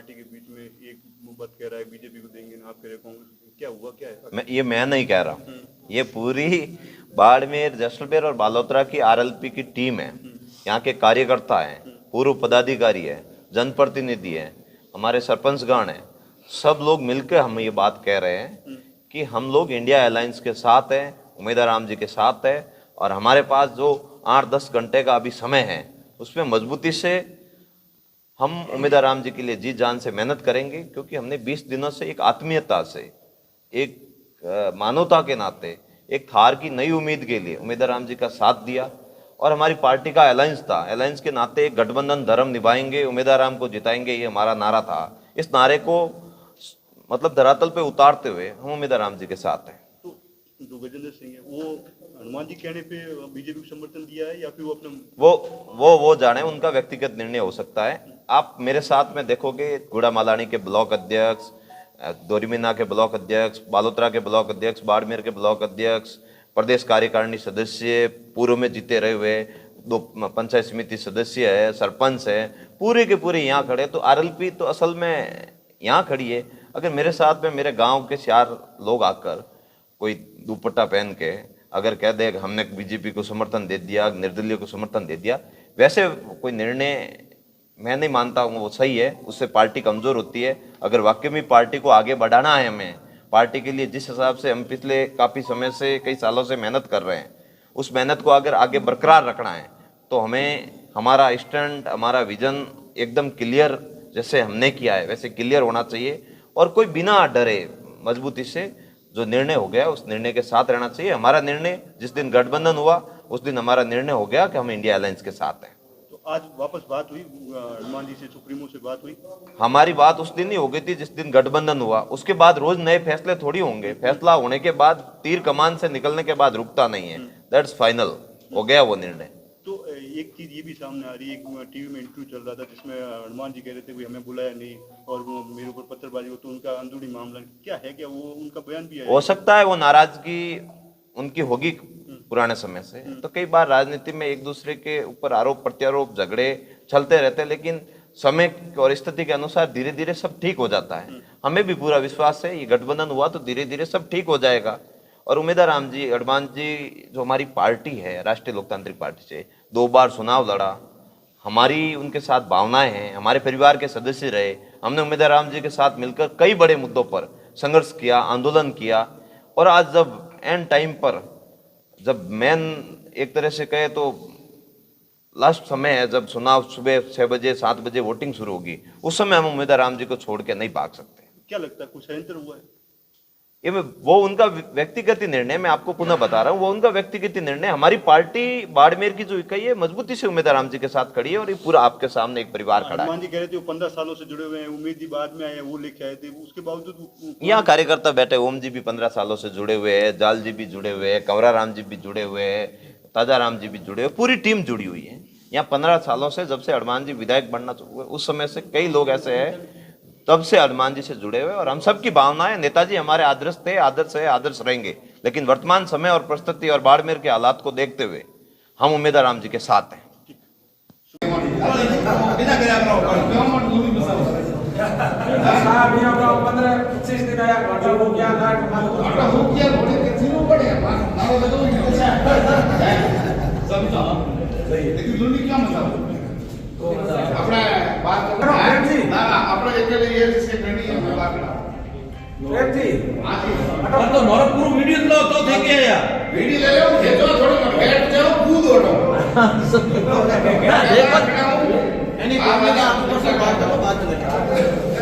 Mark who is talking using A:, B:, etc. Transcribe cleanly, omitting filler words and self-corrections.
A: Party के बीच में एक मुहब्बत कह रहा है बीजेपी को देंगे ना, आप कह रहे कांग्रेस, क्या हुआ क्या है?
B: मैं नहीं कह रहा, ये पूरी बाड़मेर, जैसलमेर और बालोतरा की आरएलपी की टीम है। यहाँ के कार्यकर्ता हैं, पूर्व पदाधिकारी है, जनप्रतिनिधि है, हमारे सरपंचगण हैं, सब लोग मिलकर हम ये बात कह रहे हैं कि हम लोग इंडिया अलायंस के साथ हैं, उम्मीदवार जी के साथ है, और हमारे पास जो 8-10 घंटे का अभी समय है उसमें मजबूती से हम उम्मीदवार राम जी के लिए जी जान से मेहनत करेंगे, क्योंकि हमने 20 दिनों से एक आत्मीयता से, एक मानवता के नाते, एक थार की नई उम्मीद के लिए उम्मीदवार राम जी का साथ दिया, और हमारी पार्टी का अलायंस था, अलायंस के नाते एक गठबंधन धर्म निभाएंगे, उम्मीदवार राम को जिताएंगे, ये हमारा नारा था। इस नारे को मतलब धरातल पे उतारते हुए हम उम्मीदवार राम जी के साथ हैं।
A: तो जो गजेंद्र सिंह है वो हनुमान जी कहने पे बीजेपी को समर्थन दिया है या फिर वो अपने
B: वो जाने, उनका व्यक्तिगत निर्णय हो सकता है। आप मेरे साथ में देखोगे, गुड़ा मालानी के ब्लॉक अध्यक्ष, दोरीमीना के ब्लॉक अध्यक्ष, बालोतरा के ब्लॉक अध्यक्ष, बाड़मेर के ब्लॉक अध्यक्ष, प्रदेश कार्यकारिणी सदस्य, पूर्व में जीते रहे हुए 2 पंचायत समिति सदस्य है, सरपंच है, पूरे के पूरे यहाँ खड़े। तो आरएलपी तो असल में यहाँ खड़ी है। अगर मेरे साथ में मेरे गांव के 4 लोग आकर कोई दुपट्टा पहन के अगर कह दे हमने बीजेपी को समर्थन दे दिया, निर्दलीय को समर्थन दे दिया, वैसे कोई निर्णय मैं नहीं मानता हूँ वो सही है। उससे पार्टी कमजोर होती है। अगर वाकई में पार्टी को आगे बढ़ाना है, हमें पार्टी के लिए जिस हिसाब से हम पिछले काफ़ी समय से, कई सालों से मेहनत कर रहे हैं, उस मेहनत को अगर आगे बरकरार रखना है तो हमें हमारा स्टैंड, हमारा विजन एकदम क्लियर, जैसे हमने किया है वैसे क्लियर होना चाहिए, और कोई बिना डरे मजबूती से जो निर्णय हो गया उस निर्णय के साथ रहना चाहिए। हमारा निर्णय जिस दिन गठबंधन हुआ उस दिन हमारा निर्णय हो गया कि हम इंडिया अलायंस के साथ हैं।
A: तो आज वापस बात हुई हनुमान जी से, सुप्रीमो से बात हुई?
B: हमारी बात उस दिन ही हो गई थी जिस दिन गठबंधन हुआ। उसके बाद रोज नए फैसले थोड़ी होंगे। फैसला होने के बाद, तीर कमान से निकलने के बाद रुकता नहीं है। दैट्स फाइनल, हो गया वो निर्णय।
A: तो एक चीज ये भी सामने आ रही है, एक टीवी में इंटरव्यू चल रहा था जिसमें हनुमान जी कह रहे थे कि हमें बुलाया नहीं और वो मेरे ऊपर पत्थरबाजी हो, तो उनका अंदरूनी मामला क्या है, क्या वो उनका बयान भी है?
B: हो सकता है वो नाराजगी उनकी होगी पुराने समय से। तो कई बार राजनीति में एक दूसरे के ऊपर आरोप प्रत्यारोप, झगड़े चलते रहते हैं, लेकिन समय और स्थिति के अनुसार धीरे धीरे सब ठीक हो जाता है। हमें भी पूरा विश्वास है ये गठबंधन हुआ तो धीरे धीरे सब ठीक हो जाएगा। और उम्मीदवार राम जी, हनुमान जी जो हमारी पार्टी है, राष्ट्रीय लोकतांत्रिक पार्टी से 2 बार चुनाव लड़ा, हमारी उनके साथ भावनाएं हैं, हमारे परिवार के सदस्य रहे। हमने उम्मीदवार राम जी के साथ मिलकर कई बड़े मुद्दों पर संघर्ष किया, आंदोलन किया, और आज जब एंड टाइम पर, जब मेन एक तरह से कहे तो लास्ट समय है, जब चुनाव सुबह 6 बजे 7 बजे वोटिंग शुरू होगी, उस समय हम उम्मीदवार राम जी को छोड़ के नहीं भाग सकते।
A: क्या लगता है कुछ षड्यंत्र हुआ है?
B: ये वो उनका व्यक्तिगत निर्णय, मैं आपको पुनः बता रहा हूँ, वो उनका व्यक्तिगत निर्णय। हमारी पार्टी बाड़मेर की जो इकाई है मजबूती से उम्मीदवार राम जी के साथ खड़ी है, और ये पूरा आपके सामने एक परिवार खड़ा है।
A: हनुमान जी कह रहे थे वो 15 सालों से जुड़े हुए हैं, उम्मीद जी बाद में आए, वो लेके आए थे, उसके बावजूद
B: यहाँ कार्यकर्ता बैठे, ओम जी भी 15 सालों से जुड़े हुए हैं, जाल जी भी जुड़े हुए हैं, कंवरा राम जी भी जुड़े हुए हैं, ताजा राम जी भी जुड़े हुए, पूरी टीम जुड़ी हुई है। यहाँ 15 सालों से, जब से हनुमान जी विधायक बनना हुए उस समय से कई लोग ऐसे हैं तब से हनुमान जी से जुड़े हुए, और हम सबकी भावनाएं, नेताजी हमारे आदर्श थे, आदर्श है, आदर्श रहेंगे। लेकिन वर्तमान समय और परिस्थिति और बाड़मेर के हालात को देखते हुए हम उम्मीदवार राम जी के साथ हैं।
C: तो मारो पूरा वीडियो लो तो थे क्या यार,
D: वीडियो ले लो, खेचो थोड़ी मत बैठ जाओ, कूद उठो।
C: देखो यानी आपको से बात करो, बात करो।